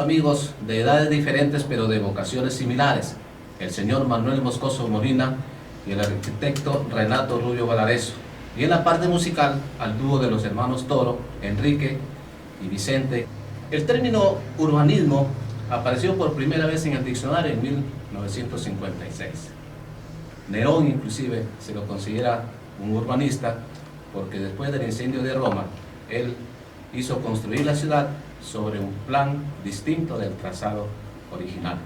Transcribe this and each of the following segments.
amigos de edades diferentes pero de vocaciones similares, el señor Manuel Moscoso Molina y el arquitecto Renato Rubio Valareso. Y en la parte musical, al dúo de los hermanos Toro, Enrique y Vicente. El término urbanismo apareció por primera vez en el diccionario en 1956. Nerón inclusive se lo considera un urbanista porque después del incendio de Roma, él hizo construir la ciudad sobre un plan distinto del trazado original.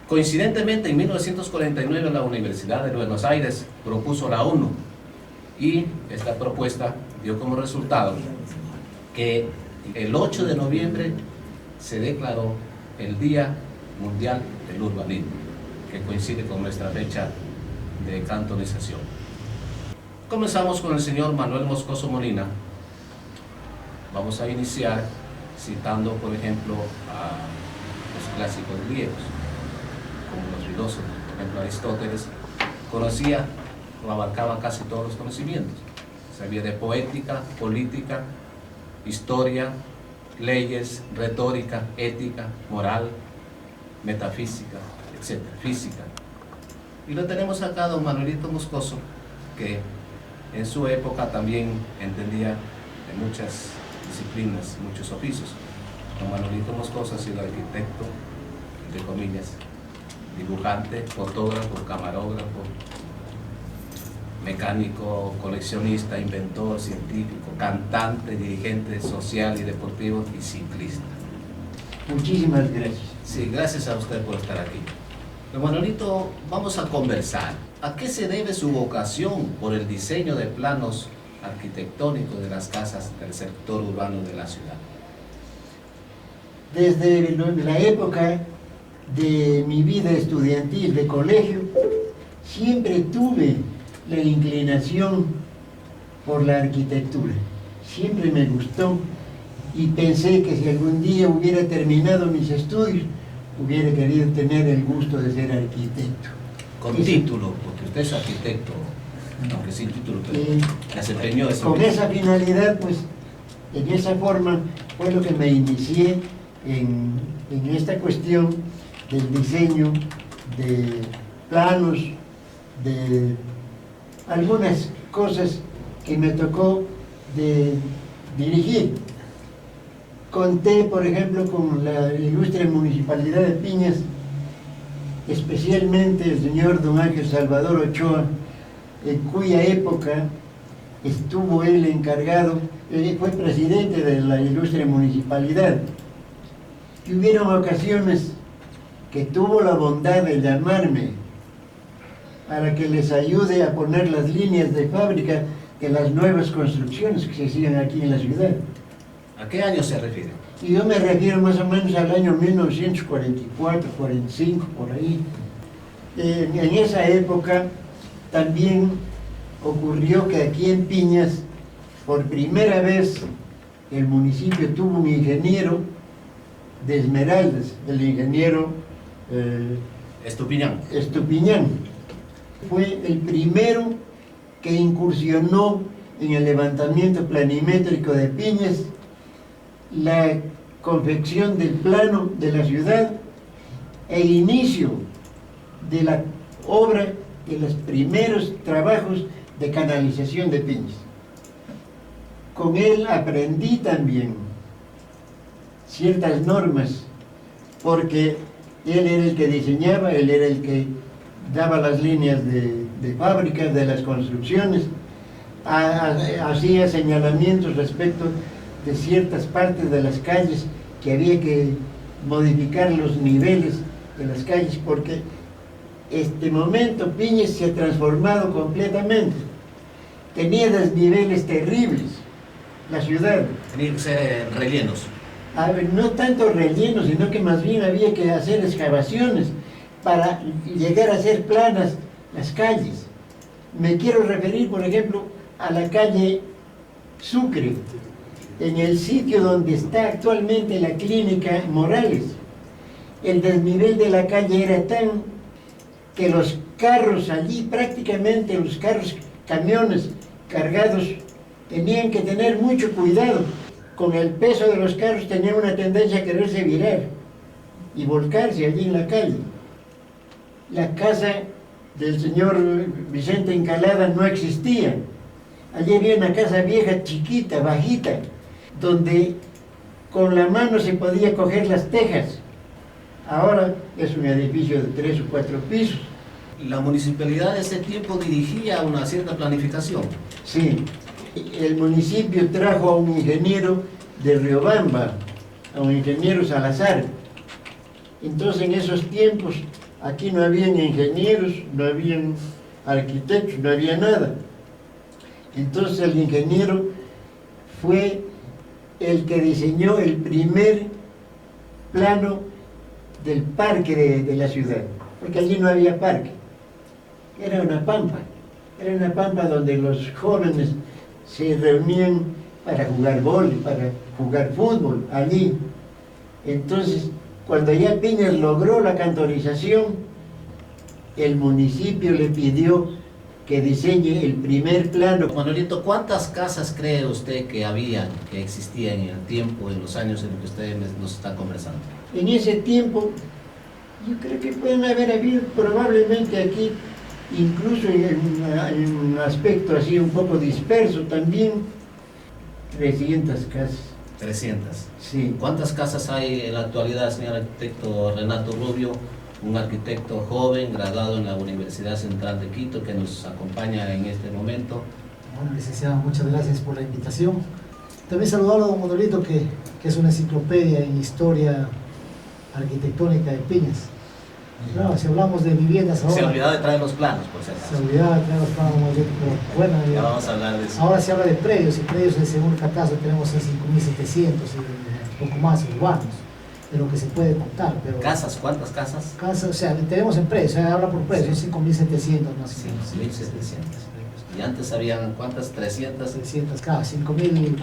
Coincidentemente, en 1949 la Universidad de Buenos Aires propuso la ONU y esta propuesta dio como resultado que el 8 de noviembre se declaró el Día Mundial del Urbanismo, que coincide con nuestra fecha de cantonización. Comenzamos con el señor Manuel Moscoso Molina. Vamos a iniciar citando, por ejemplo, a los clásicos griegos, como los filósofos. Por ejemplo, Aristóteles conocía o abarcaba casi todos los conocimientos. Sabía de poética, política, historia, leyes, retórica, ética, moral, metafísica, etc., física. Y lo tenemos acá don Manuelito Moscoso, que en su época también entendía de muchas disciplinas, muchos oficios. Don Manuelito Moscoso ha sido arquitecto, entre comillas, dibujante, fotógrafo, camarógrafo, mecánico, coleccionista, inventor, científico, cantante, dirigente social y deportivo y ciclista. Muchísimas gracias. Sí, gracias a usted por estar aquí. Don Manuelito, vamos a conversar. ¿A qué se debe su vocación por el diseño de planos arquitectónicos de las casas del sector urbano de la ciudad? Desde la época de mi vida estudiantil de colegio, siempre tuve la inclinación por la arquitectura. Siempre me gustó y pensé que si algún día hubiera terminado mis estudios, hubiera querido tener el gusto de ser arquitecto. Con título, porque usted es arquitecto, aunque sin título, pero desempeñó ese. Con esa finalidad, pues, en esa forma fue lo que me inicié en esta cuestión del diseño de planos, de algunas cosas que me tocó de dirigir. Conté, por ejemplo, con la ilustre Municipalidad de Piñas, especialmente el señor don Ángel Salvador Ochoa, en cuya época estuvo él encargado, fue presidente de la ilustre municipalidad. Y hubieron ocasiones que tuvo la bondad de llamarme para que les ayude a poner las líneas de fábrica de las nuevas construcciones que se hacían aquí en la ciudad. ¿A qué año se refiere? Y yo me refiero más o menos al año 1944, 45, por ahí. En esa época también ocurrió que aquí en Piñas, por primera vez, el municipio tuvo un ingeniero de Esmeraldas, el ingeniero Estupiñán. Fue el primero que incursionó en el levantamiento planimétrico de Piñas, la confección del plano de la ciudad e inicio de la obra de los primeros trabajos de canalización de Piñas. Con él aprendí también ciertas normas, porque él era el que diseñaba, él era el que daba las líneas de fábricas, de las construcciones, hacía señalamientos respecto de ciertas partes de las calles que había que modificar los niveles de las calles, porque este momento Piñas se ha transformado completamente. Tenía desniveles terribles la ciudad. Tenía que ser rellenos. A ver, no tanto rellenos, sino que más bien había que hacer excavaciones para llegar a ser planas las calles. Me quiero referir, por ejemplo, a la calle Sucre, en el sitio donde está actualmente la clínica Morales. El desnivel de la calle era tan que los carros allí, prácticamente los carros, camiones cargados, tenían que tener mucho cuidado. Con el peso de los carros tenían una tendencia a quererse virar. y volcarse allí en la calle. La casa del señor Vicente Encalada no existía. Allí había una casa vieja, chiquita, bajita, donde con la mano se podía coger las tejas. Ahora es un edificio de 3 o 4 pisos. La municipalidad de ese tiempo dirigía una cierta planificación. Sí, el municipio trajo a un ingeniero de Riobamba, a un ingeniero Salazar. Entonces en esos tiempos aquí no habían ingenieros, no habían arquitectos, no había nada. Entonces el ingeniero fue el que diseñó el primer plano del parque de la ciudad, porque allí no había parque, era una pampa donde los jóvenes se reunían para jugar vóley, para jugar fútbol allí. Entonces, cuando ya Piñas logró la cantorización, el municipio le pidió que diseñe el primer plano. Manuelito, ¿cuántas casas cree usted que había, que existían en el tiempo, en los años en los que ustedes nos están conversando? En ese tiempo, yo creo que pueden haber habido probablemente aquí, incluso en un aspecto así un poco disperso también, 300 casas. 300. Sí. ¿Cuántas casas hay en la actualidad, señor arquitecto Renato Rubio, un arquitecto joven, graduado en la Universidad Central de Quito, que nos acompaña en este momento? Bueno, licenciado, muchas gracias por la invitación. También saludarlo a don Manuelito, que es una enciclopedia en historia arquitectónica de Piñas. Claro, si hablamos de viviendas ahora... Se olvidó de traer los planos, por si acaso. Se olvidaba de traer los planos, pero bueno, Ya vamos a hablar de eso. ahora se habla de predios, y predios según el catastro tenemos en 5.700 y un poco más urbanos, de lo que se puede contar. Pero ¿Casas? ¿Cuántas casas? casas, o sea, tenemos en predios, o sea, habla por predios, son 5.700 más o menos. 5.700. Y antes habían, ¿cuántas? 300. 300, claro, 5.400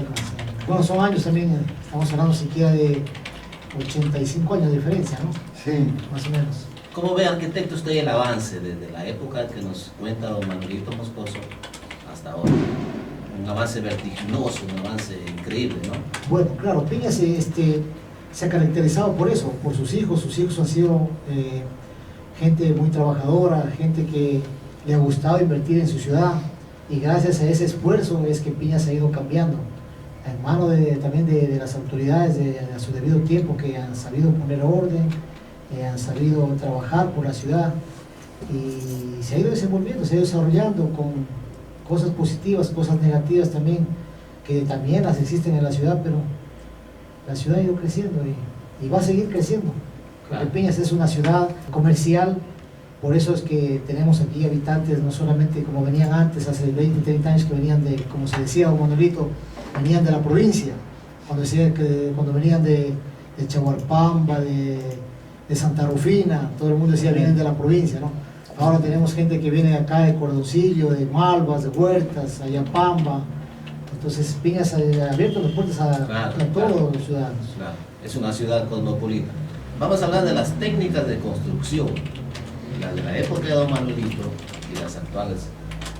más. Bueno, son años también, estamos hablando siquiera de 85 años de diferencia, ¿no? Sí. Más o menos. ¿Cómo ve, arquitecto, usted el avance desde la época que nos cuenta don Manuelito Moscoso hasta ahora? Un avance vertiginoso, un avance increíble, ¿no? Bueno, claro, Piñas se ha caracterizado por eso, por sus hijos. Sus hijos han sido gente muy trabajadora, gente que le ha gustado invertir en su ciudad, y gracias a ese esfuerzo es que Piñas ha ido cambiando, en manos también de las autoridades a su debido tiempo, que han sabido poner orden, han sabido trabajar por la ciudad, y se ha ido desenvolviendo, se ha ido desarrollando con cosas positivas, cosas negativas también, que también las existen en la ciudad, pero la ciudad ha ido creciendo y va a seguir creciendo. Claro. Piñas es una ciudad comercial, por eso es que tenemos aquí habitantes no solamente como venían antes, hace 20, 30 años, que venían de, como se decía don Manuelito, venían de la provincia, cuando venían de Chahuarpamba, de Santa Rufina, todo el mundo decía vienen de la provincia, ¿no? Ahora tenemos gente que viene de acá, de Cordoncillo, de Malvas, de Huertas, Ayapamba. Entonces Piñas ha abierto las puertas a todos los ciudadanos. Claro, es una ciudad cosmopolita. Vamos a hablar de las técnicas de construcción, las de la época de don Manuelito y las actuales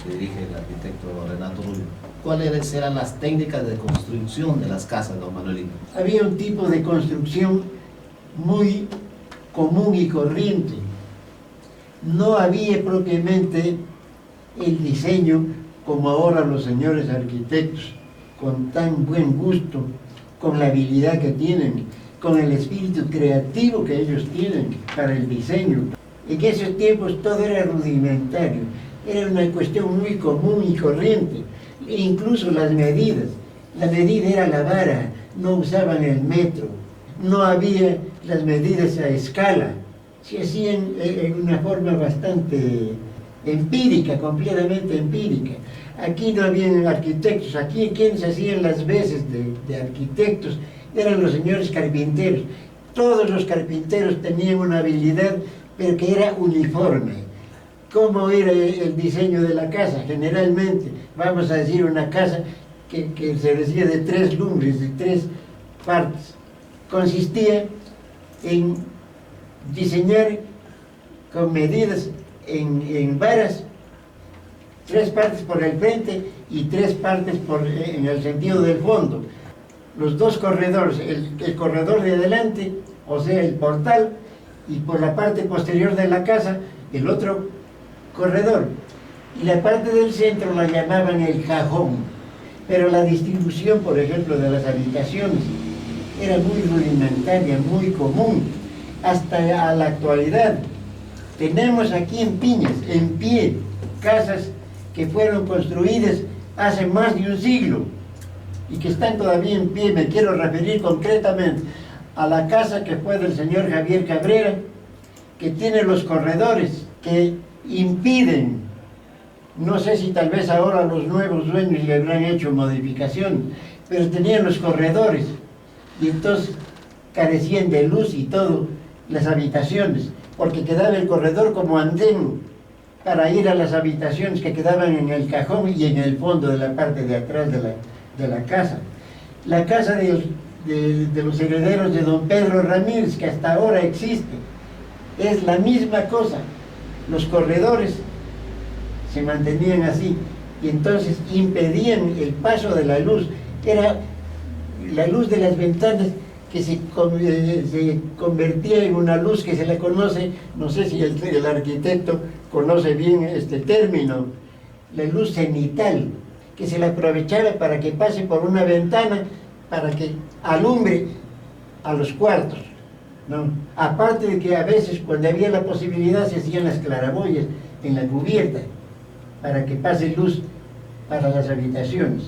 que dirige el arquitecto Renato Rubio. ¿Cuáles eran las técnicas de construcción de las casas de don Manuelito? Había un tipo de construcción muy común y corriente. No había propiamente el diseño como ahora los señores arquitectos, con tan buen gusto, con la habilidad que tienen, con el espíritu creativo que ellos tienen para el diseño. En esos tiempos todo era rudimentario, era una cuestión muy común y corriente, e incluso las medidas. La medida era la vara, no usaban el metro, no había las medidas a escala, se hacían en una forma bastante empírica, completamente empírica. Aquí no habían arquitectos, aquí quienes hacían las veces de arquitectos eran los señores carpinteros. Todos los carpinteros tenían una habilidad, pero que era uniforme. ¿Cómo era el diseño de la casa? Generalmente, vamos a decir una casa que se decía de 3 lumbres, de 3 partes. Consistía en diseñar con medidas en varas, 3 partes por el frente y 3 partes en el sentido del fondo. Los 2 corredores, el corredor de adelante o sea, el portal, y por la parte posterior de la casa, el otro corredor. Y la parte del centro la llamaban el cajón, pero la distribución, por ejemplo, de las habitaciones era muy rudimentaria, muy común, hasta a la actualidad. Tenemos aquí en Piñas, en pie, casas que fueron construidas hace más de un siglo y que están todavía en pie. Me quiero referir concretamente a la casa que fue del señor Javier Cabrera, que tiene los corredores que impiden, no sé si tal vez ahora los nuevos dueños le habrán hecho modificaciones, pero tenían los corredores y entonces carecían de luz y todo las habitaciones, porque quedaba el corredor como andén para ir a las habitaciones que quedaban en el cajón y en el fondo de la parte de atrás de la casa. La casa de los herederos de don Pedro Ramírez, que hasta ahora existe, es la misma cosa. Los corredores se mantenían así y entonces impedían el paso de la luz. Era la luz de las ventanas que se convertía en una luz que se le conoce, no sé si el arquitecto conoce bien este término, la luz cenital, que se le aprovechaba para que pase por una ventana, para que alumbre a los cuartos, ¿no? Aparte de que a veces cuando había la posibilidad se hacían las claraboyas en la cubierta, para que pase luz para las habitaciones,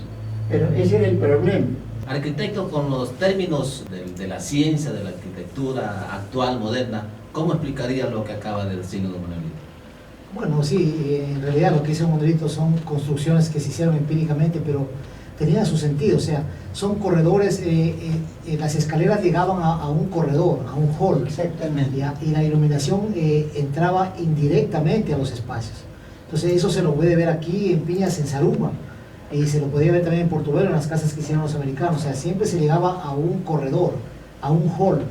pero ese era el problema. Arquitecto, con los términos de la ciencia, de la arquitectura actual, moderna, ¿cómo explicaría lo que acaba de decir don Manuelito? Bueno, sí, en realidad lo que dice Manuelito son construcciones que se hicieron empíricamente, pero tenían su sentido, o sea, son corredores, las escaleras llegaban a un corredor, a un hall. Exactamente. ¿Ya? Y la iluminación entraba indirectamente a los espacios. Entonces eso se lo puede ver aquí en Piñas, en Zaruma, y se lo podía ver también en Portobelo, en las casas que hicieron los americanos. O sea, siempre se llegaba a un corredor, a un hall,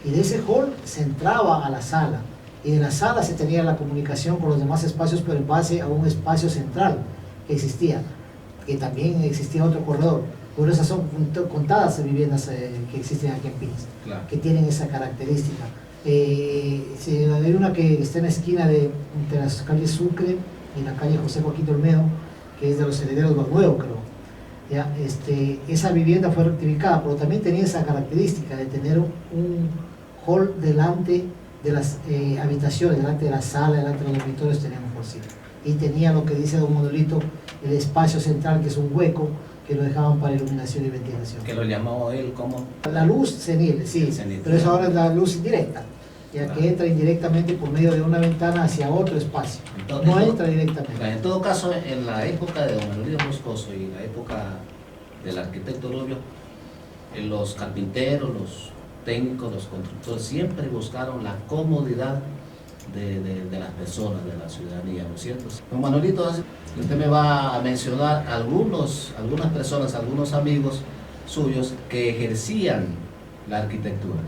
y de ese hall se entraba a la sala, y de la sala se tenía la comunicación con los demás espacios, pero en base a un espacio central que existía, que también existía otro corredor. Por esas son contadas viviendas que existen aquí en Piñas, Claro, que tienen esa característica. Hay una que está en la esquina entre las calles Sucre y la calle José Joaquín Olmedo, que es de los herederos Barnuevo, creo. ¿Ya? Esa vivienda fue rectificada, pero también tenía esa característica de tener un hall delante de las habitaciones, delante de la sala, delante de los dormitorios teníamos por sí. Y tenía lo que dice don Manuelito, el espacio central, que es un hueco, que lo dejaban para iluminación y ventilación. que lo llamó él como... La luz senil, sí, Senil. pero eso ahora es la luz indirecta, ya Claro. que entra indirectamente por medio de una ventana hacia otro espacio. Entonces, No entra directamente. En todo caso, en la época de don Manuelito Moscoso y en la época del arquitecto Rubio, los carpinteros, los técnicos, los constructores siempre buscaron la comodidad de las personas, de la ciudadanía, ¿no es cierto? Don Manuelito, usted me va a mencionar algunas personas, algunos amigos suyos que ejercían la arquitectura.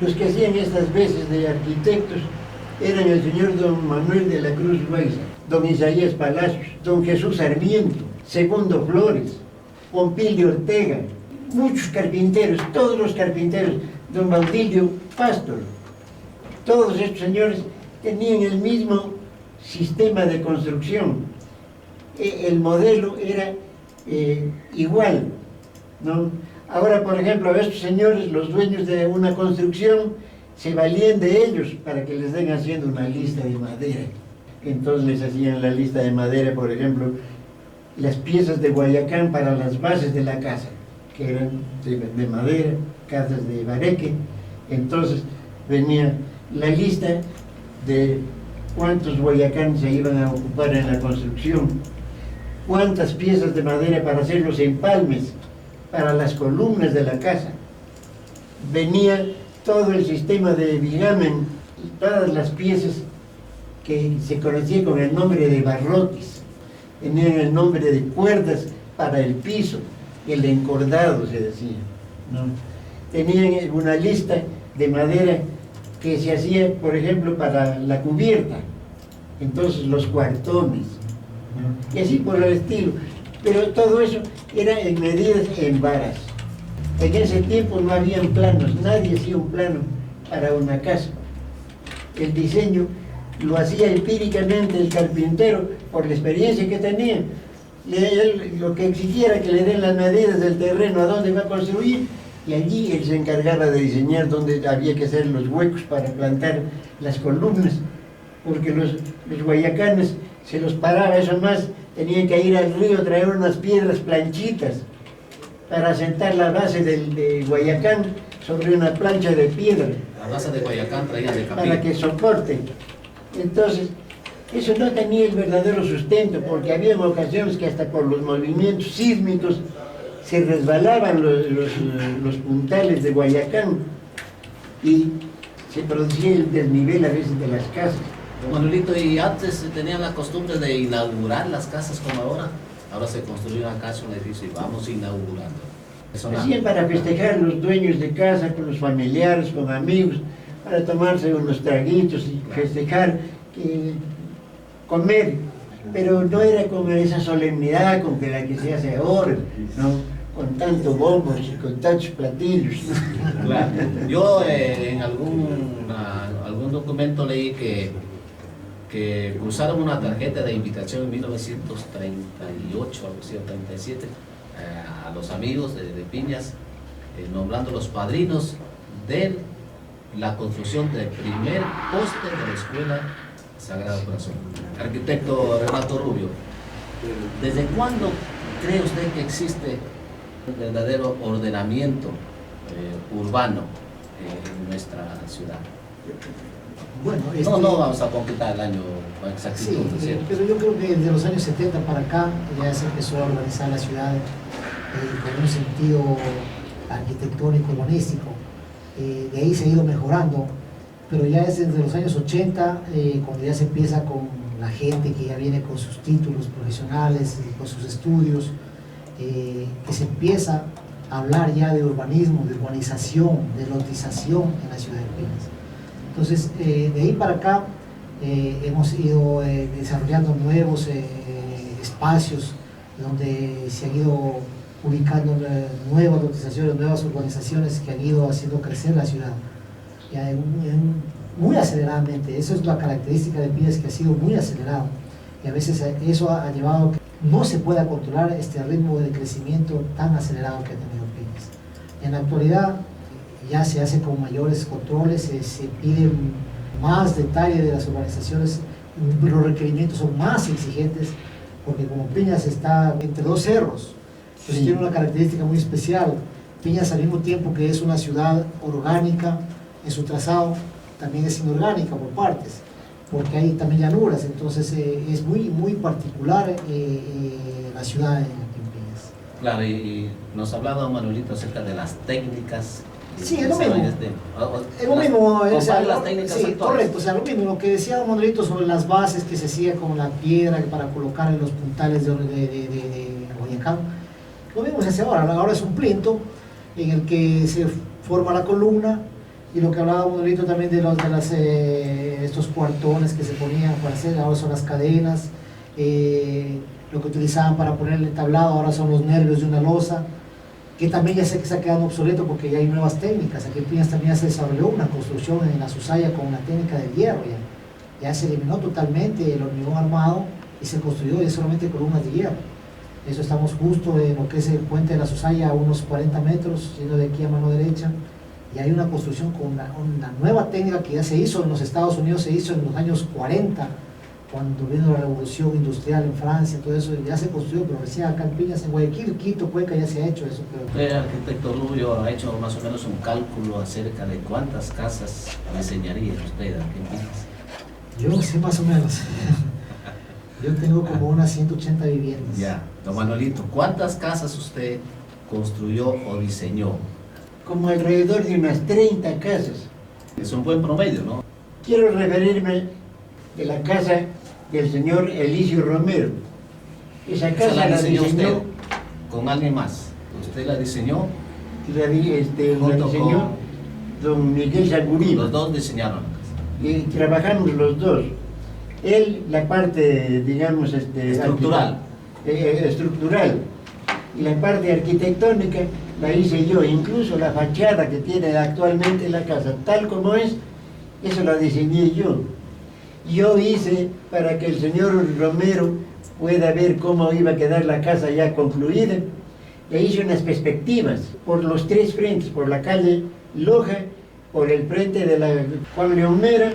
Los que hacían estas veces de arquitectos eran el señor don Manuel de la Cruz Loaiza, don Isaías Palacios, don Jesús Sarmiento, Segundo Flores, Pompilio Ortega, muchos carpinteros, todos los carpinteros, don Baudilio Pastor. Todos estos señores tenían el mismo sistema de construcción. El modelo era igual, ¿no? Ahora, por ejemplo, estos señores, los dueños de una construcción, se valían de ellos para que les den haciendo una lista de madera. Entonces les hacían la lista de madera, por ejemplo, las piezas de Guayacán para las bases de la casa, que eran de madera, casas de bareque. Entonces venía la lista de cuántos Guayacán se iban a ocupar en la construcción, cuántas piezas de madera para hacer los empalmes para las columnas de la casa. Venía todo el sistema de vigamen y todas las piezas que se conocía con el nombre de barrotes. Tenían el nombre de cuerdas para el piso, el encordado se decía, ¿no? Tenían una lista de madera que se hacía, por ejemplo, para la cubierta, entonces los cuartones, ¿no? Y así por el estilo. Pero todo eso era en medidas en varas. En ese tiempo no habían planos, nadie hacía un plano para una casa. El diseño lo hacía empíricamente el carpintero por la experiencia que tenía. Él lo que exigiera que le den las medidas del terreno a dónde va a construir, y allí él se encargaba de diseñar dónde había que hacer los huecos para plantar las columnas, porque los guayacanes se los paraba, eso más, tenían que ir al río a traer unas piedras planchitas para sentar la base de Guayacán sobre una plancha de piedra. La base de Guayacán traía de Para Capilla. que soporte. Entonces, eso no tenía el verdadero sustento, porque había ocasiones que hasta por los movimientos sísmicos se resbalaban los puntales de Guayacán y se producía el desnivel a veces de las casas. Manuelito, y antes tenían la costumbre de inaugurar las casas como ahora. Ahora se construye una casa, un edificio y vamos inaugurando. Eso no. Hacían para festejar los dueños de casa, con los familiares, con amigos, para tomarse unos traguitos y festejar, comer, pero no era con esa solemnidad con que la que se hace ahora, ¿no? Con tantos bombos y con tantos platillos. Claro. Yo en algún documento leí que usaron una tarjeta de invitación en 1938, algo así, o 37, a los amigos de Piñas, nombrando los padrinos de la construcción del primer poste de la Escuela Sagrado Corazón. Arquitecto Renato Rubio, ¿desde cuándo cree usted que existe un verdadero ordenamiento urbano en nuestra ciudad? Bueno, No vamos a concretar el año con exactitud, sí, ¿no es cierto? pero yo creo que desde los años 70 para acá ya se empezó a organizar la ciudad con un sentido arquitectónico, urbanístico. De ahí se ha ido mejorando, pero ya es desde los años 80, cuando ya se empieza con la gente que ya viene con sus títulos profesionales, con sus estudios, que se empieza a hablar ya de urbanismo, de urbanización, de lotización en la ciudad de Piñas. Entonces, de ahí para acá hemos ido desarrollando nuevos espacios donde se han ido ubicando nuevas lotizaciones, nuevas urbanizaciones que han ido haciendo crecer la ciudad ya muy aceleradamente. Eso es la característica de Piñas, que ha sido muy acelerado, y a veces eso ha llevado a que no se pueda controlar este ritmo de crecimiento tan acelerado que ha tenido Piñas. En la actualidad ya se hace con mayores controles, se pide más detalle de las urbanizaciones, los requerimientos son más exigentes, porque como Piñas está entre dos cerros, pues Sí. tiene una característica muy especial. Piñas, al mismo tiempo que es una ciudad orgánica en su trazado, también es inorgánica por partes, porque hay también llanuras, entonces es muy particular la ciudad en Piñas. Claro, y nos hablaba Manuelito acerca de las técnicas. Sí, es lo mismo. Es lo mismo, o sea, las técnicas sí, actuales. correcto, o sea, lo mismo, lo que decía Manuelito sobre las bases que se hacía con la piedra para colocar en los puntales de Guayacán. Lo mismo se hace ahora es un plinto en el que se forma la columna, y lo que hablaba Manuelito también de estos cuartones que se ponían para hacer, ahora son las cadenas, lo que utilizaban para ponerle el tablado, ahora son los nervios de una losa, que también ya sé que se ha quedado obsoleto porque ya hay nuevas técnicas. Aquí en Piñas también ya se desarrolló una construcción en la Susaya con una técnica de hierro, ya se eliminó totalmente el hormigón armado y se construyó ya solamente columnas de hierro. Eso estamos justo en lo que es el puente de la Susaya, a unos 40 metros, yendo de aquí a mano derecha, y hay una construcción con una nueva técnica que ya se hizo en los Estados Unidos, se hizo en los años 40, cuando vino la revolución industrial en Francia, todo eso ya se construyó, pero recién acá en Piñas, en Guayaquil, Quito, Cuenca, ya se ha hecho eso. El arquitecto Rubio ha hecho más o menos un cálculo acerca de cuántas casas diseñaría usted aquí en Piñas. Yo sé más o menos. Yo tengo como unas 180 viviendas. Ya, don Manuelito, ¿cuántas casas usted construyó o diseñó? Como alrededor de unas 30 casas. Es un buen promedio, ¿no? Quiero referirme de la casa del señor Elicio Romero. Esa ¿Esa casa la la diseñó usted diseñó, con alguien más? ¿Usted la diseñó? la Junto diseñó don Miguel Sanguriba. Los dos diseñaron la casa. Y trabajamos los dos. Él la parte, digamos, Estructural. estructural, y la parte arquitectónica la hice yo, incluso la fachada que tiene actualmente la casa, tal como es, eso la diseñé yo. Yo hice para que el señor Romero pueda ver cómo iba a quedar la casa ya concluida. Le hice unas perspectivas por los tres frentes, por la calle Loja, por el frente de la Juan León Mera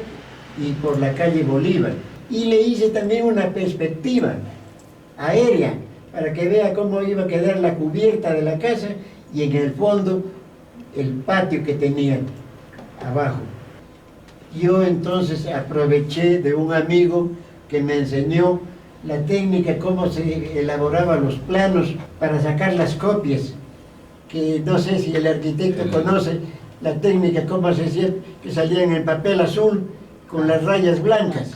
y por la calle Bolívar. Y le hice también una perspectiva aérea para que vea cómo iba a quedar la cubierta de la casa y en el fondo el patio que tenía abajo. Yo entonces aproveché de un amigo que me enseñó la técnica, cómo se elaboraban los planos para sacar las copias, que no sé si el arquitecto conoce la técnica, cómo se hacía, que salían en papel azul con las rayas blancas.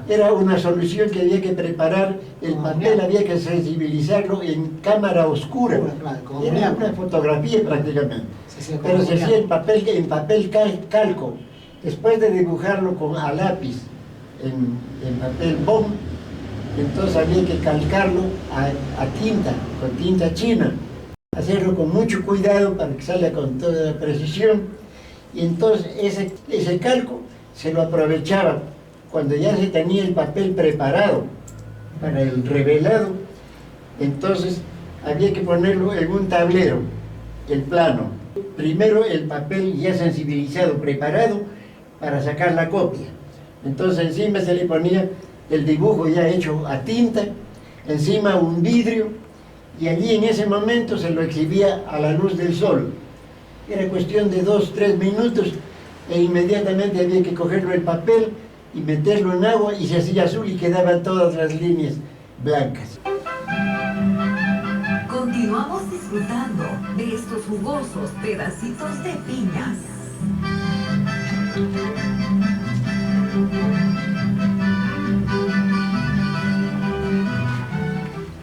Era una solución que había que preparar, el papel había que sensibilizarlo en cámara oscura. Era una fotografía prácticamente, pero se hacía en papel calco. Después de dibujarlo a lápiz, en papel bond, entonces había que calcarlo a tinta, con tinta china. Hacerlo con mucho cuidado para que salga con toda la precisión. Y entonces ese calco se lo aprovechaba cuando ya se tenía el papel preparado para el revelado. Entonces había que ponerlo en un tablero, el plano. Primero el papel ya sensibilizado, preparado para sacar la copia. Entonces encima se le ponía el dibujo ya hecho a tinta, encima un vidrio, y allí en ese momento se lo exhibía a la luz del sol. Era cuestión de 2-3 minutos e inmediatamente había que cogerlo el papel y meterlo en agua y se hacía azul y quedaban todas las líneas blancas. Continuamos disfrutando de estos jugosos pedacitos de piñas.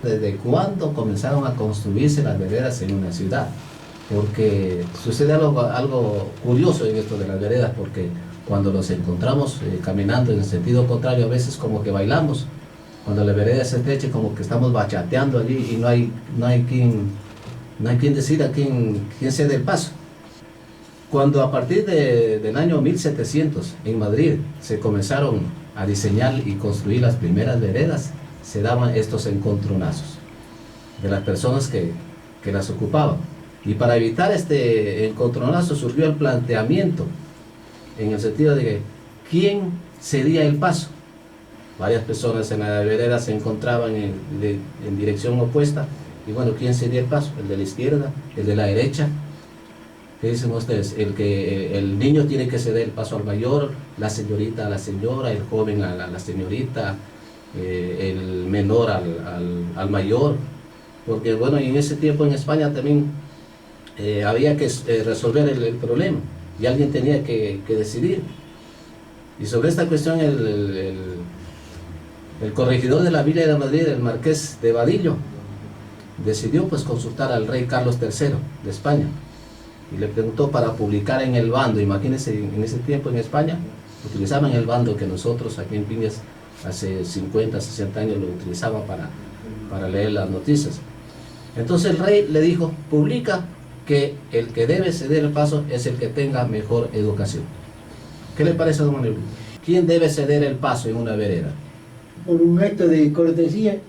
¿Desde cuándo comenzaron a construirse las veredas en una ciudad? Porque sucede algo curioso en esto de las veredas, porque cuando nos encontramos caminando en el sentido contrario, a veces como que bailamos. Cuando la vereda se estrecha, como que estamos bachateando allí y no hay quien decida quién cede el paso. Cuando a partir del año 1700 en Madrid se comenzaron a diseñar y construir las primeras veredas, se daban estos encontronazos de las personas que las ocupaban. Y para evitar este encontronazo surgió el planteamiento en el sentido de que ¿quién cedía el paso? Varias personas en la vereda se encontraban en dirección opuesta y bueno, ¿quién cedía el paso? ¿El de la izquierda? ¿El de la derecha? ¿Qué dicen ustedes? El niño tiene que ceder el paso al mayor, la señorita a la señora, el joven a la señorita, el menor al mayor, porque bueno, y en ese tiempo en España también había que resolver el problema y alguien tenía que decidir. Y sobre esta cuestión el corregidor de la Villa de Madrid, el marqués de Vadillo, decidió pues consultar al rey Carlos III de España y le preguntó para publicar en el bando. Imagínense, en ese tiempo en España utilizaban el bando que nosotros aquí en Piñas hace 50, 60 años lo utilizaban para leer las noticias. Entonces el rey le dijo, publica que el que debe ceder el paso es el que tenga mejor educación. ¿Qué le parece, don Manuel? ¿Quién debe ceder el paso en una vereda? Por un acto de cortesía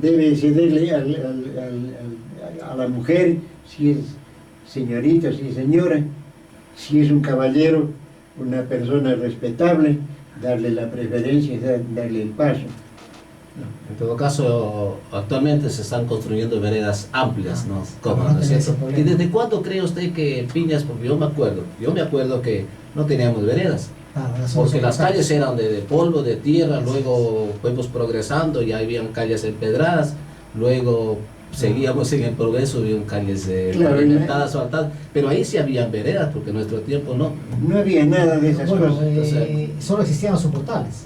debe cederle a la mujer, si es señorita, si es señora, si es un caballero, una persona respetable, darle la preferencia y darle el paso. En todo caso, actualmente se están construyendo veredas amplias, ¿no? ¿Cómo, no es cierto? ¿Y desde cuándo cree usted que Piñas? Porque yo me acuerdo que no teníamos veredas. Porque las calles eran de polvo, de tierra, luego fuimos progresando y habían calles empedradas, luego seguíamos en el progreso, habían calles pavimentadas, asfaltadas, pero ahí sí habían veredas, porque en nuestro tiempo no. No había nada de esas cosas. Solo existían los soportales.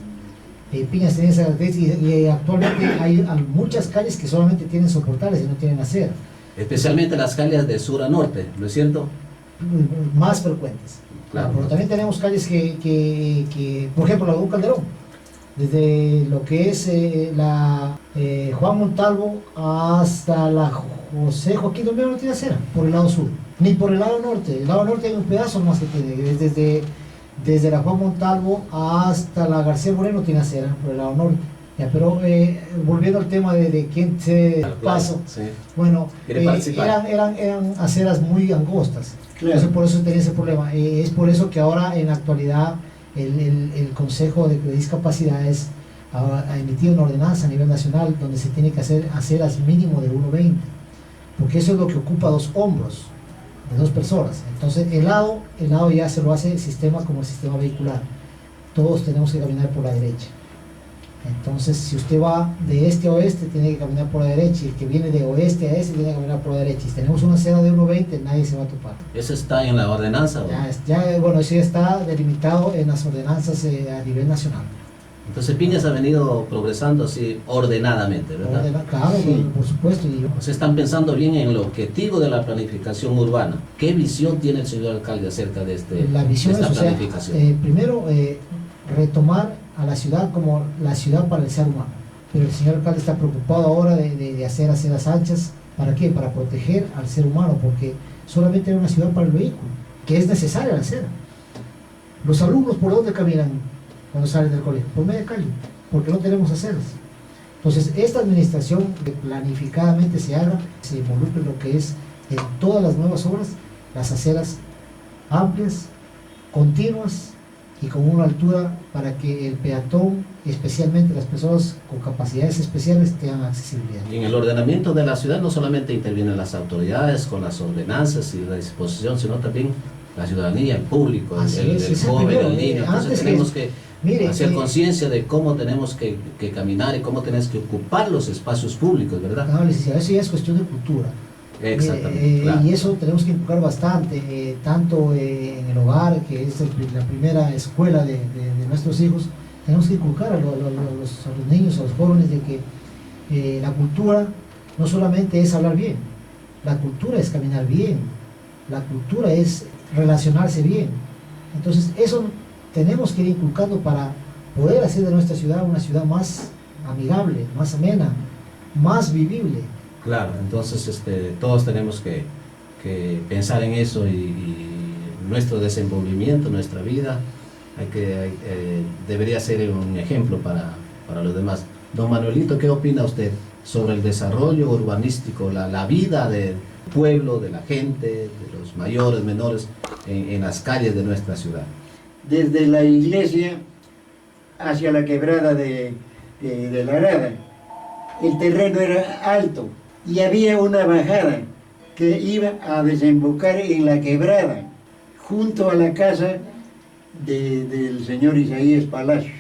Piñas tenía esa característica y actualmente hay muchas calles que solamente tienen soportales y no tienen acera. Especialmente las calles de sur a norte, ¿no es cierto? Más frecuentes. Claro. Pero también tenemos calles que por ejemplo, la de un Calderón, desde lo que es la Juan Montalvo hasta la José Joaquín Olmedo no tiene acera por el lado sur, ni por el lado norte. El lado norte hay un pedazo más que tiene, desde la Juan Montalvo hasta la García Moreno tiene acera por el lado norte. Ya, pero volviendo al tema de quién se paso, sí. bueno, Eran eran aceras muy angostas. Claro. Entonces, por eso tenía ese problema. Es por eso que ahora en la actualidad el Consejo de Discapacidades ha emitido una ordenanza a nivel nacional donde se tiene que hacer aceras mínimo de 1,20, porque eso es lo que ocupa 2 hombros de 2 personas. Entonces el lado ya se lo hace el sistema como el sistema vehicular. Todos tenemos que caminar por la derecha. Entonces, si usted va de este a oeste, tiene que caminar por la derecha, y el que viene de oeste a este, tiene que caminar por la derecha. Y si tenemos una acera de 1,20, nadie se va a topar. ¿Eso está en la ordenanza? Bueno, eso ya está delimitado en las ordenanzas a nivel nacional. Entonces Piñas ha venido progresando así ordenadamente, ¿verdad? Claro, Sí. por supuesto. Se están pensando bien en el objetivo de la planificación urbana. ¿Qué visión tiene el señor alcalde acerca de, La visión esta es, o sea, planificación? primero, retomar a la ciudad como la ciudad para el ser humano. Pero el señor alcalde está preocupado ahora de hacer aceras anchas. ¿Para qué? Para proteger al ser humano, porque solamente hay una ciudad para el vehículo, que es necesaria la acera. Los alumnos, ¿por dónde caminan cuando salen del colegio? Por media calle, porque no tenemos aceras. Entonces, esta administración que planificadamente se haga, se involucre en lo que es en todas las nuevas obras, las aceras amplias, continuas y con una altura para que el peatón, especialmente las personas con capacidades especiales, tengan accesibilidad. Y en el ordenamiento de la ciudad no solamente intervienen las autoridades con las ordenanzas y la disposición, sino también la ciudadanía, el público, el joven, el niño. Entonces tenemos que hacer conciencia de cómo tenemos que caminar y cómo tenemos que ocupar los espacios públicos, ¿verdad? No, licenciado, eso ya es cuestión de cultura. Exactamente, claro. Y eso tenemos que inculcar bastante, tanto en el hogar, que es la primera escuela de nuestros hijos. Tenemos que inculcar a los niños, a los jóvenes, de que la cultura no solamente es hablar bien, la cultura es caminar bien, la cultura es relacionarse bien. Entonces eso tenemos que ir inculcando para poder hacer de nuestra ciudad una ciudad más amigable, más amena, más vivible. Claro, entonces todos tenemos que pensar en eso y nuestro desenvolvimiento, nuestra vida, debería ser un ejemplo para los demás. Don Manuelito, ¿qué opina usted sobre el desarrollo urbanístico, la vida del pueblo, de la gente, de los mayores, menores, en las calles de nuestra ciudad? Desde la iglesia hacia la quebrada de la Arada, el terreno era alto y había una bajada que iba a desembocar en la quebrada, junto a la casa del señor Isaías Palacios.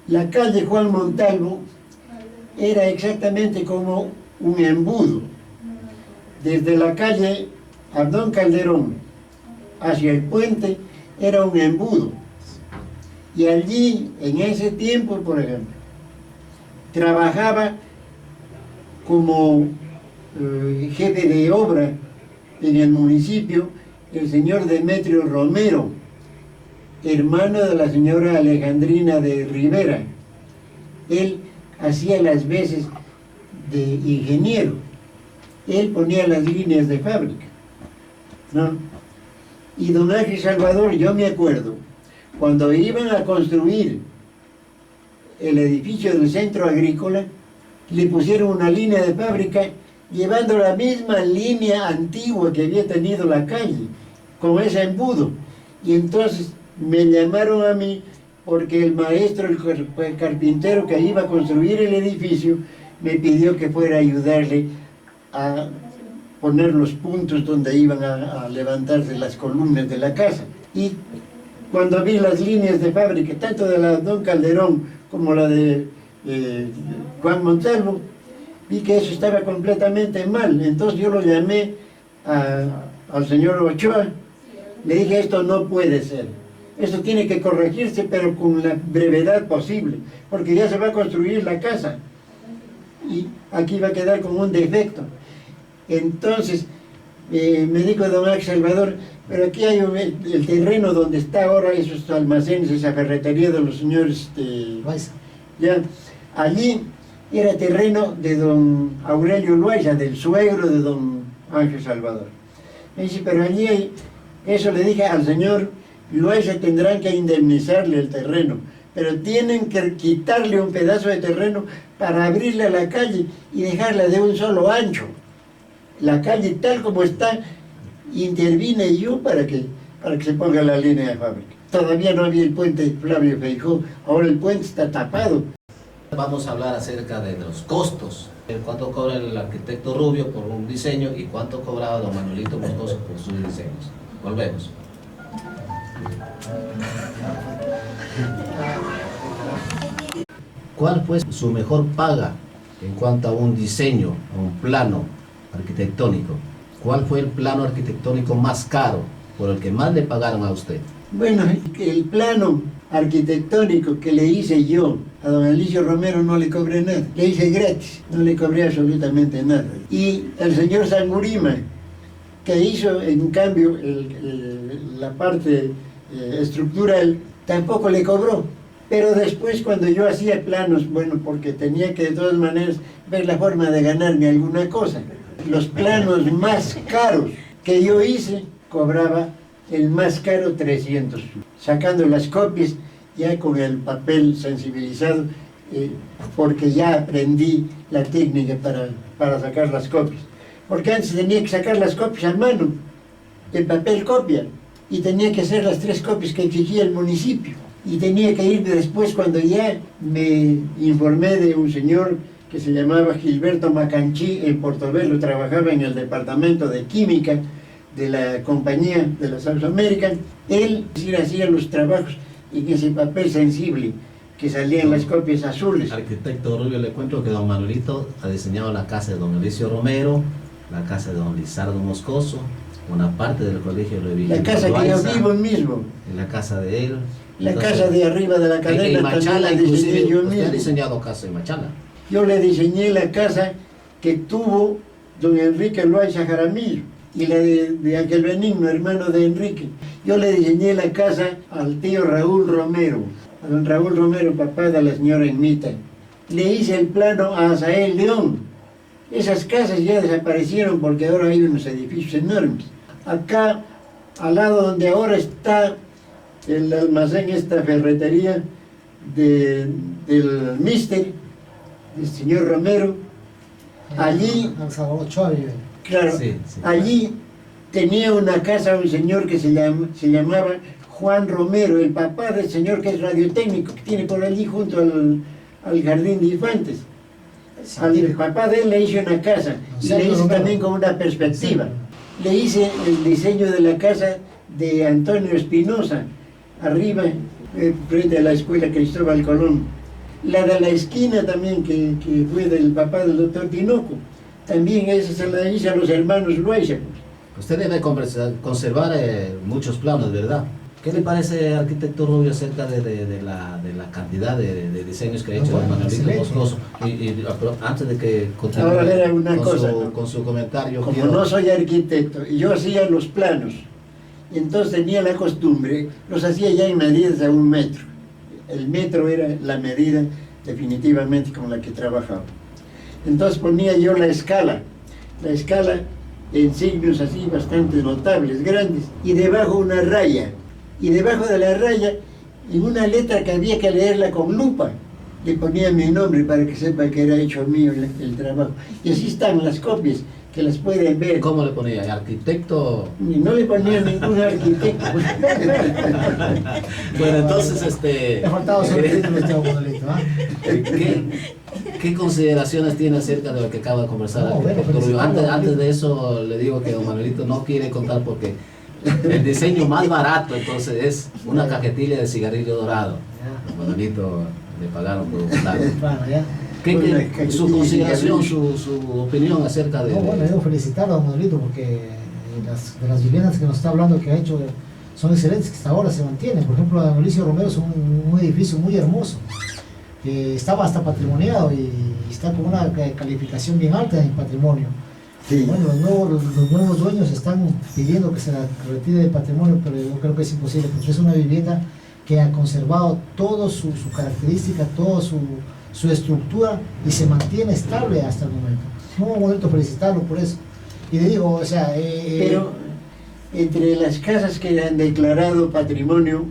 La calle Juan Montalvo era exactamente como un embudo. Desde la calle Ardón Calderón hacia el puente era un embudo. Y allí, en ese tiempo, por ejemplo, trabajaba como jefe de obra en el municipio el señor Demetrio Romero, hermano de la señora Alejandrina de Rivera. Él hacía las veces de ingeniero, él ponía las líneas de fábrica, ¿no? Y don Ángel Salvador, yo me acuerdo, cuando iban a construir el edificio del centro agrícola, le pusieron una línea de fábrica llevando la misma línea antigua que había tenido la calle, con ese embudo. Y entonces me llamaron a mí porque el maestro, el carpintero que iba a construir el edificio, me pidió que fuera a ayudarle a poner los puntos donde iban a levantarse las columnas de la casa. Y cuando vi las líneas de fábrica, tanto de la Don Calderón como la de Juan Montalvo, vi que eso estaba completamente mal. Entonces yo lo llamé al señor Ochoa, le dije: esto no puede ser, esto tiene que corregirse, pero con la brevedad posible, porque ya se va a construir la casa y aquí va a quedar como un defecto. Entonces me dijo don Ángel Salvador: pero aquí hay el terreno donde está ahora esos almacenes, esa ferretería de los señores, ya, allí era terreno de don Aurelio Loaiza, del suegro de don Ángel Salvador. Me dice, pero allí, eso le dije al señor Loaiza, tendrán que indemnizarle el terreno, pero tienen que quitarle un pedazo de terreno para abrirle a la calle y dejarla de un solo ancho. La calle tal como está, intervine yo para que se ponga la línea de fábrica. Todavía no había el puente Flavio Feijó, ahora el puente está tapado. Vamos a hablar acerca de los costos. ¿Cuánto cobra el arquitecto Rubio por un diseño y cuánto cobraba don Manuelito Moscoso por sus diseños? Volvemos. ¿Cuál fue su mejor paga en cuanto a un diseño, a un plano arquitectónico? ¿Cuál fue el plano arquitectónico más caro, por el que más le pagaron a usted? Bueno, el plano arquitectónico que le hice yo a don Alicio Romero no le cobré nada, le hice gratis, no le cobré absolutamente nada. Y el señor Sangurima, que hizo en cambio la parte estructural, tampoco le cobró. Pero después cuando yo hacía planos, bueno, porque tenía que de todas maneras ver la forma de ganarme alguna cosa, los planos más caros que yo hice, cobraba el más caro 300, sacando las copias ya con el papel sensibilizado, porque ya aprendí la técnica para sacar las copias. Porque antes tenía que sacar las copias a mano, el papel copia, y tenía que hacer las 3 copias que exigía el municipio. Y tenía que ir después, cuando ya me informé de un señor que se llamaba Gilberto Macanchi en Portobelo, trabajaba en el departamento de química de la compañía de la South American. Él hacía los trabajos en ese papel sensible que salían las copias azules. Arquitecto Rubio, le cuento que don Manuelito ha diseñado la casa de don Alicio Romero, la casa de don Lizardo Moscoso, una parte del colegio de la casa que yo vivo mismo, en la casa de él, la casa de arriba de la cadena, en Machala, también la diseñé yo usted mismo. ha diseñado casa en Machala. Yo le diseñé la casa que tuvo don Enrique Loaiza Jaramillo y la de Ángel Benigno, hermano de Enrique. Yo le diseñé la casa al tío Raúl Romero, a don Raúl Romero, papá de la señora Enmita. Le hice el plano a Asael León. Esas casas ya desaparecieron porque ahora hay unos edificios enormes. Acá, al lado donde ahora está el almacén, esta ferretería del Mister, del señor Romero, allí, Salvador Ochoa vive. claro, Sí. allí tenía una casa un señor que se llamaba Juan Romero, el papá del señor que es radiotécnico, que tiene por allí junto al jardín de infantes. Al papá de él le hice una casa y le hice también con una perspectiva. Le hice el diseño de la casa de Antonio Espinosa, arriba, frente a la escuela Cristóbal Colón. La de la esquina también, que fue del papá del doctor Tinoco, también esa se la hice a los hermanos Loaiza. Usted debe conservar muchos planos, ¿verdad? ¿Qué le parece, arquitecto Rubio, acerca de la cantidad de diseños que ha hecho don Manuelito Moscoso? Pero antes de que continúe Ahora era una cosa, ¿no? con su comentario, Como no soy arquitecto, y yo hacía los planos, y entonces tenía la costumbre, los hacía ya en medidas a 1 metro. El metro era la medida definitivamente con la que trabajaba. Entonces ponía yo la escala en signos así bastante notables, grandes, y debajo una raya. Y debajo de la raya, en una letra que había que leerla con lupa, le ponía mi nombre para que sepa que era hecho mío el trabajo. Y así están las copias, que las pueden ver. ¿Cómo le ponía? ¿Arquitecto? Y no le ponía ningún arquitecto. Bueno, entonces, Le ha faltado sobre el título este Manuelito, ¿ah? ¿Qué consideraciones tiene acerca de lo que acaba de conversar, No, arquitecto bueno, Rubio? felicitarlo, Antes de eso le digo que don Manuelito no quiere contar porque el diseño más barato entonces es una cajetilla de cigarrillo dorado. Don Manuelito le pagaron por un lado. Bueno, ya. Su consideración, su opinión acerca de... No, bueno, debo felicitar a don Manuelito porque de las viviendas que nos está hablando que ha hecho son excelentes, que hasta ahora se mantienen. Por ejemplo, don Alicio Romero es un edificio muy hermoso, que estaba hasta patrimoniado y está con una calificación bien alta en patrimonio. Sí. Bueno, los nuevos dueños están pidiendo que se la retire del patrimonio, pero yo creo que es imposible porque es una vivienda que ha conservado toda su característica, toda su estructura y se mantiene estable hasta el momento. Es un momento felicitarlo por eso. Y le digo, o sea... Pero entre las casas que han declarado patrimonio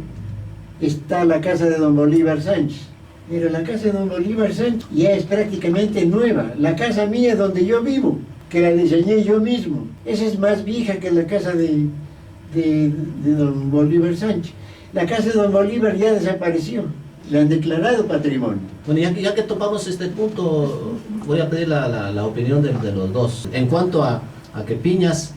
está la casa de don Bolívar Sánchez. Pero la casa de don Bolívar Sánchez ya es prácticamente nueva. La casa mía donde yo vivo, que la diseñé yo mismo, esa es más vieja que la casa de don Bolívar Sánchez. La casa de don Bolívar ya desapareció, la han declarado patrimonio. Bueno, ya que topamos este punto, voy a pedir la opinión de los dos. En cuanto a que Piñas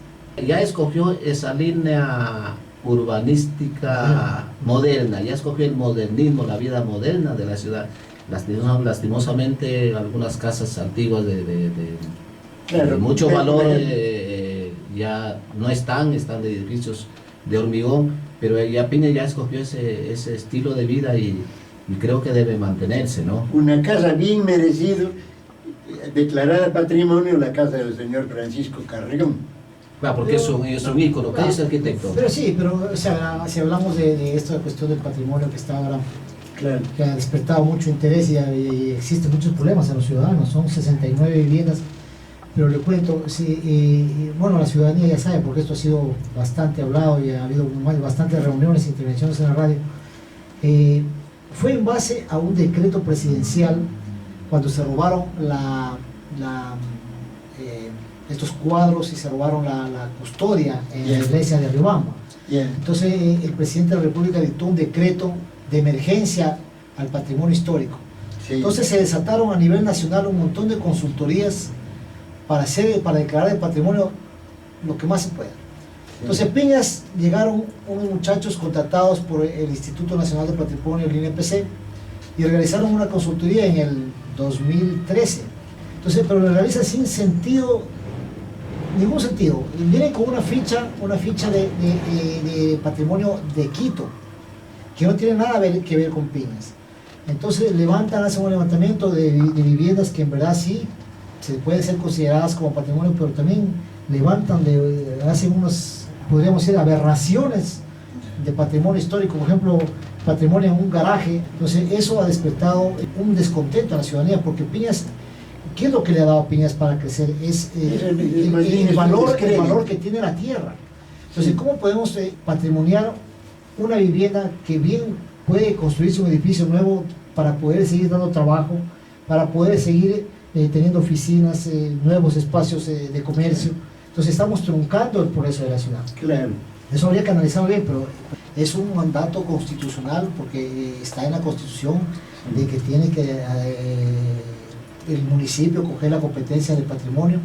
ya escogió esa línea urbanística moderna, ya escogió el modernismo, la vida moderna de la ciudad. Lastimosamente, algunas casas antiguas de mucho valor ya no están de edificios de hormigón, pero ya Piña ya escogió ese estilo de vida y creo que debe mantenerse, ¿no? Una casa bien merecido, declarada patrimonio, la casa del señor Francisco Carrión. Claro, porque es un ícono. ¿Qué dice el arquitecto? Pero sí, pero o sea, si hablamos de esta cuestión del patrimonio que está ahora, Claro. que ha despertado mucho interés y existen muchos problemas en los ciudadanos, son 69 viviendas, pero le cuento, bueno, la ciudadanía ya sabe, porque esto ha sido bastante hablado y ha habido bastantes reuniones e intervenciones en la radio. Fue en base a un decreto presidencial cuando se robaron estos cuadros y se robaron la custodia en la iglesia de Riobamba. Entonces el presidente de la República dictó un decreto de emergencia al patrimonio histórico. Sí. Entonces se desataron a nivel nacional un montón de consultorías para declarar el patrimonio lo que más se pueda. Entonces Piñas llegaron unos muchachos contratados por el Instituto Nacional de Patrimonio, el INPC, y realizaron una consultoría en el 2013. Entonces, pero lo realizan sin sentido, ningún sentido. Vienen con una ficha de patrimonio de Quito, que no tiene nada que ver con Piñas. Entonces hacen un levantamiento de viviendas que en verdad sí se pueden ser consideradas como patrimonio, pero también hacen unos, podríamos decir, aberraciones de patrimonio histórico, por ejemplo, patrimonio en un garaje. Entonces eso ha despertado un descontento a la ciudadanía, porque Piñas, ¿qué es lo que le ha dado a Piñas para crecer? Es el valor que tiene la tierra. Entonces, ¿cómo podemos patrimoniar una vivienda que bien puede construirse un edificio nuevo para poder seguir dando trabajo, para poder seguir teniendo oficinas, nuevos espacios de comercio? Entonces estamos truncando el progreso de la ciudad. Claro. Eso habría que analizarlo bien, pero es un mandato constitucional, porque está en la Constitución de que tiene que el municipio coger la competencia del patrimonio.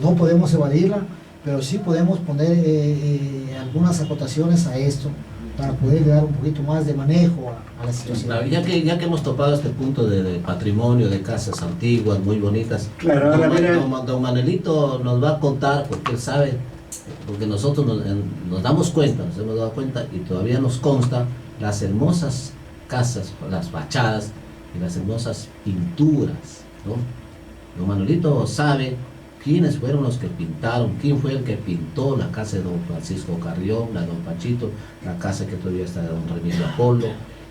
No podemos evadirla, pero sí podemos poner algunas acotaciones a esto para poder dar un poquito más de manejo a la situación. Claro, ya que hemos topado este punto de patrimonio, de casas antiguas, muy bonitas, Claro, don Manuelito nos va a contar, porque él sabe, porque nosotros nos damos cuenta, nos hemos dado cuenta y todavía nos consta las hermosas casas, las fachadas y las hermosas pinturas, ¿no? Don Manuelito sabe quiénes fueron los que pintaron, quién fue el que pintó la casa de don Francisco Carrión, la de don Pachito, la casa que todavía está de don Remigio Apolo.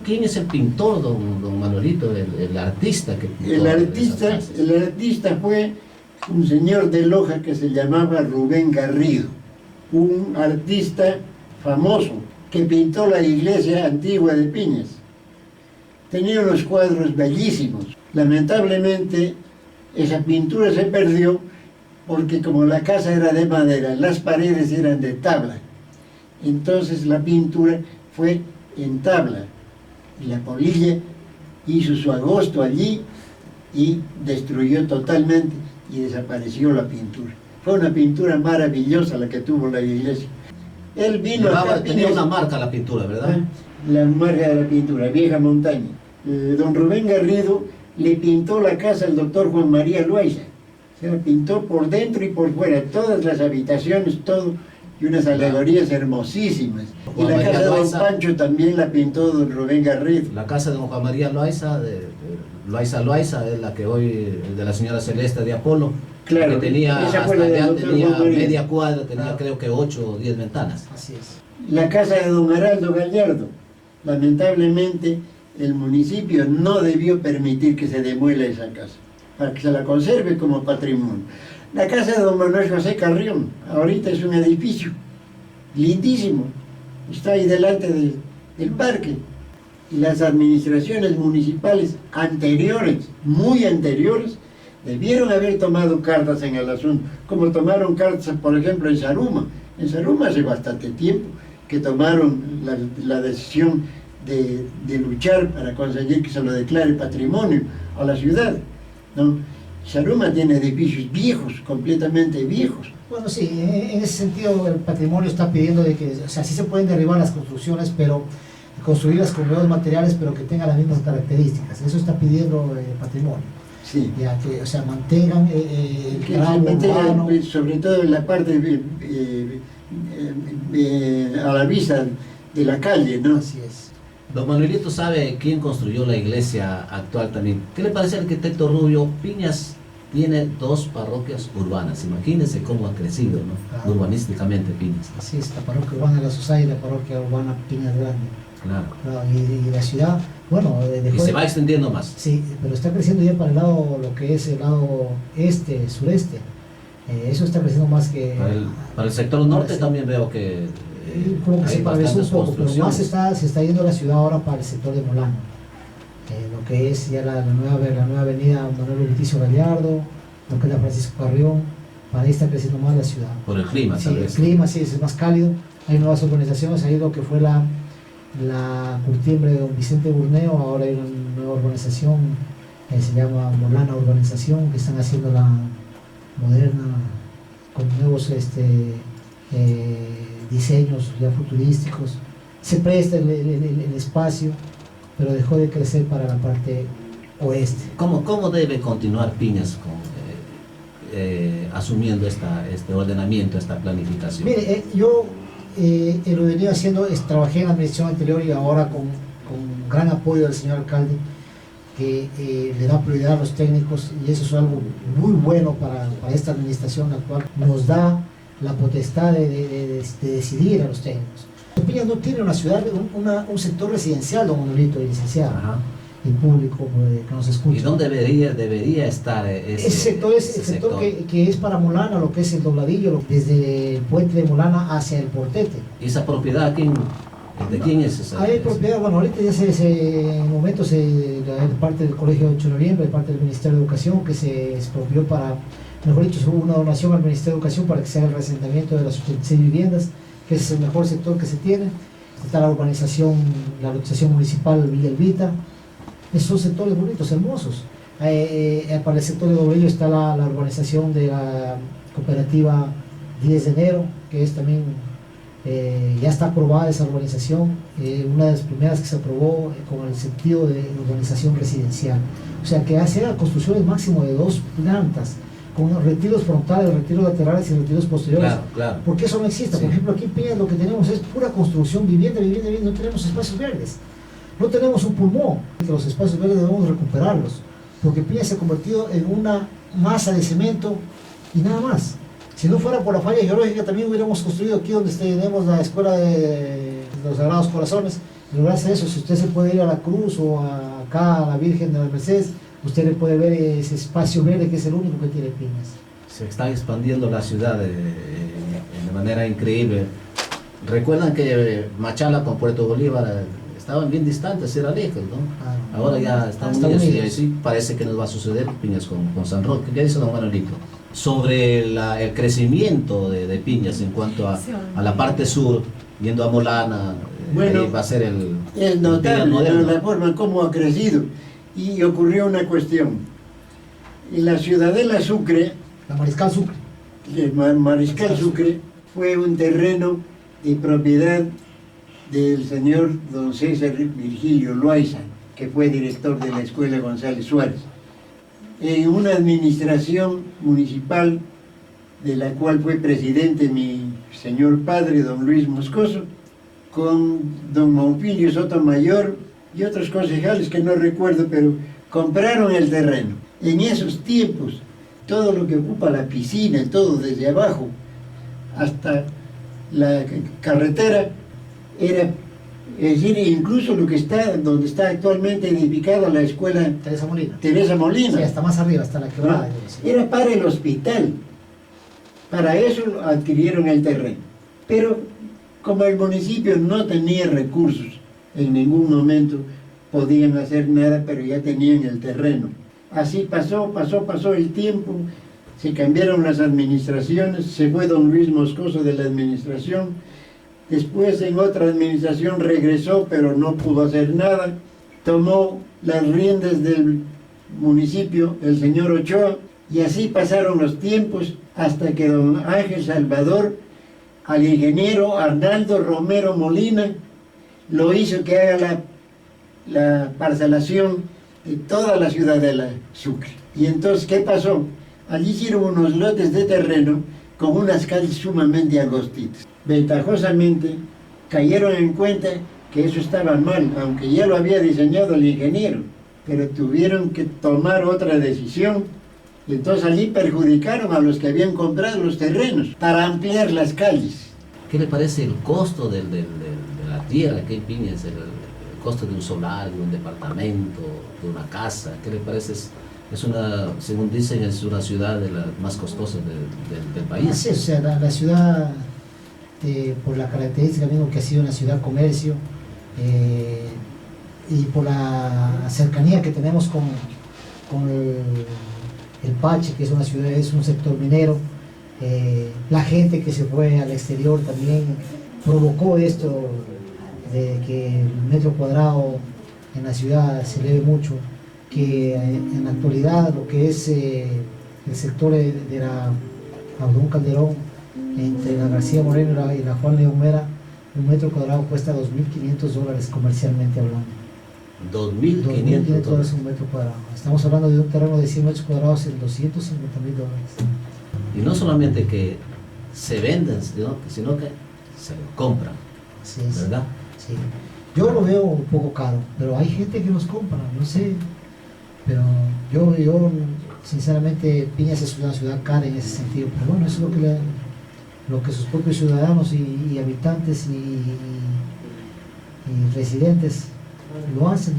¿Quién es el pintor, don Manuelito, el artista que pintó? El artista fue un señor de Loja que se llamaba Rubén Garrido, un artista famoso que pintó la iglesia antigua de Piñas. Tenía unos cuadros bellísimos. Lamentablemente esa pintura se perdió porque como la casa era de madera, las paredes eran de tabla. Entonces la pintura fue en tabla. Y la polilla hizo su agosto allí y destruyó totalmente y desapareció la pintura. Fue una pintura maravillosa la que tuvo la iglesia. Él vino acá, tenía una marca la pintura, ¿verdad? La marca de la pintura, Vieja Montaña. Don Rubén Garrido le pintó la casa al doctor Juan María Loaiza. Se la pintó por dentro y por fuera, todas las habitaciones, todo, y unas alegorías hermosísimas. Y la casa de don Pancho también la pintó don Rubén Garrido. La casa de don Juan María Loaiza, Loaiza, es la que hoy, de la señora Celeste de Apolo, Claro, que tenía, esa hasta fue la de allá don tenía Juan María. media cuadra, tenía creo que 8 o 10 ventanas. Así es. La casa de don Araldo Gallardo, lamentablemente el municipio no debió permitir que se demuela esa casa, para que se la conserve como patrimonio. La casa de don Manuel José Carrión, ahorita es un edificio lindísimo, está ahí delante del parque. Y las administraciones municipales anteriores, muy anteriores, debieron haber tomado cartas en el asunto, como tomaron cartas, por ejemplo, en Zaruma. En Zaruma hace bastante tiempo que tomaron la decisión de luchar para conseguir que se lo declare patrimonio a la ciudad, ¿no? Zaruma tiene edificios viejos, completamente viejos. Bueno, sí, en ese sentido el patrimonio está pidiendo de que, o sea, sí se pueden derribar las construcciones, pero construirlas con nuevos materiales, pero que tengan las mismas características. Eso está pidiendo el patrimonio. Sí. Ya que, o sea, mantengan el Que tramo se mantenga, urbano. sobre todo en la parte a la vista de la calle, ¿no? Así es. Don Manuelito sabe quién construyó la iglesia actual también. ¿Qué le parece al arquitecto Rubio? Piñas tiene 2 parroquias urbanas. Imagínense cómo ha crecido, ¿no? Claro. Urbanísticamente Piñas. Así es, la parroquia urbana de la Susay y la parroquia urbana Piñas Grande. Claro. Claro, y la ciudad, bueno, Y se va extendiendo más. Sí, pero está creciendo ya para el lado, lo que es el lado este, sureste. Eso está creciendo más que... Para el sector norte sí. también veo que Como que se hay parece un bastantes poco, pero más construcciones. se está yendo la ciudad ahora para el sector de Molano. Lo que es ya la nueva avenida Manuel Beticio Gallardo, lo que es la Francisco Carrión, para ahí está creciendo más la ciudad. Por el clima, Sí, tal el vez. clima sí es más cálido, hay nuevas urbanizaciones, ahí lo que fue la curtiembre de don Vicente Burneo, ahora hay una nueva urbanización que se llama Molana Urbanización, que están haciendo la moderna, con nuevos diseños ya futurísticos. Se presta el espacio, pero dejó de crecer para la parte oeste. ¿Cómo debe continuar Piñas asumiendo este ordenamiento, esta planificación? Mire, yo lo he venido haciendo, trabajé en la administración anterior y ahora con gran apoyo del señor alcalde, que le da prioridad a los técnicos, y eso es algo muy bueno para esta administración actual. Nos da la potestad de decidir a los técnicos. Piñas no tiene una ciudad, un sector residencial, don Manuelito, licenciado, Ajá. y público que nos escucha. ¿Y dónde debería estar Ese sector es el sector que es para Molana, lo que es el dobladillo, desde el puente de Molana hacia el Portete. ¿Y esa propiedad de quién es esa? Hay propiedad, bueno, ahorita ya en momentos hay parte del Colegio 8 de Noviembre, hay parte del Ministerio de Educación que se expropió para, mejor dicho, hubo una donación al Ministerio de Educación para que se haga el resentamiento de las 86 viviendas, que es el mejor sector que se tiene. Está la urbanización, la lotización municipal Villa Elvita. Esos son sectores bonitos, hermosos. Para el sector de Dobrillo está la urbanización de la cooperativa 10 de enero, que es también, ya está aprobada esa urbanización, una de las primeras que se aprobó con el sentido de urbanización residencial. O sea, que hace construcciones máximo de 2 plantas, con retiros frontales, retiros laterales y retiros posteriores. Claro, claro. Porque eso no existe. Sí. Por ejemplo, aquí en Piñas lo que tenemos es pura construcción, vivienda, no tenemos espacios verdes. No tenemos un pulmón, que los espacios verdes debemos recuperarlos, porque Piñas se ha convertido en una masa de cemento y nada más. Si no fuera por la falla geológica, también hubiéramos construido aquí donde tenemos la escuela de los Sagrados Corazones. Pero gracias a eso, si usted se puede ir a la Cruz o acá a la Virgen de las Mercedes, usted le puede ver ese espacio verde que es el único que tiene Piñas. Se está expandiendo la ciudad de manera increíble. Recuerdan que Machala con Puerto Bolívar estaban bien distantes, era lejos, ¿no? Ahora ya están unidos y así parece que nos va a suceder Piñas con San Roque. ¿Qué dice don Manuelito? Sobre el crecimiento de Piñas en cuanto a la parte sur, yendo a Molana, Bueno, va a ser es notable, Piñas moderno. la forma como ha crecido. Y ocurrió una cuestión. En la ciudadela Sucre, La Mariscal Sucre. el Mariscal Sucre, fue un terreno de propiedad del señor don César Virgilio Loaiza, que fue director de la Escuela González Suárez. En una administración municipal de la cual fue presidente mi señor padre, don Luis Moscoso, con don Monfilio Sotomayor y otros concejales que no recuerdo, pero compraron el terreno. En esos tiempos, todo lo que ocupa la piscina, todo desde abajo hasta la carretera, era Es decir, incluso lo que está, donde está actualmente edificada la escuela Teresa Molina. Teresa Molina. Sí, hasta más arriba, hasta la quebrada. Era para el hospital. Para eso adquirieron el terreno. Pero como el municipio no tenía recursos, en ningún momento podían hacer nada, pero ya tenían el terreno. Así pasó el tiempo, se cambiaron las administraciones, se fue don Luis Moscoso de la administración, después en otra administración regresó, pero no pudo hacer nada, tomó las riendas del municipio el señor Ochoa, y así pasaron los tiempos hasta que don Ángel Salvador, al ingeniero Arnaldo Romero Molina, lo hizo que haga la parcelación de toda la ciudad de la Sucre. Y entonces, ¿qué pasó? Allí hicieron unos lotes de terreno con unas calles sumamente angostitas. Ventajosamente, cayeron en cuenta que eso estaba mal, aunque ya lo había diseñado el ingeniero, pero tuvieron que tomar otra decisión. Y entonces allí perjudicaron a los que habían comprado los terrenos para ampliar las calles. ¿Qué le parece el costo de la tierra? ¿Qué opina? ¿Es el costo de un solar, de un departamento, de una casa? ¿Qué le parece? Es una, según dicen, es una ciudad de las más costosas del país. Así es, o sea, la ciudad, por la característica mismo que ha sido una ciudad comercio, y por la cercanía que tenemos con el Pache, que es una ciudad, es un sector minero, la gente que se fue al exterior también provocó esto de que el metro cuadrado en la ciudad se eleve mucho, que en la actualidad lo que es el sector de la Abdón Calderón, entre la García Moreno y la Juan León Mera, un metro cuadrado cuesta $2.500 comercialmente hablando. $2.500 un metro cuadrado. Estamos hablando de un terreno de 100 metros cuadrados en $250.000. Y no solamente que se venden, sino que se compran, Sí, ¿verdad? Sí. Yo lo veo un poco caro, pero hay gente que los compra, no sé. Pero yo sinceramente, Piñas es una ciudad cara en ese sentido. Pero bueno, eso es lo que sus propios ciudadanos y habitantes y residentes lo hacen.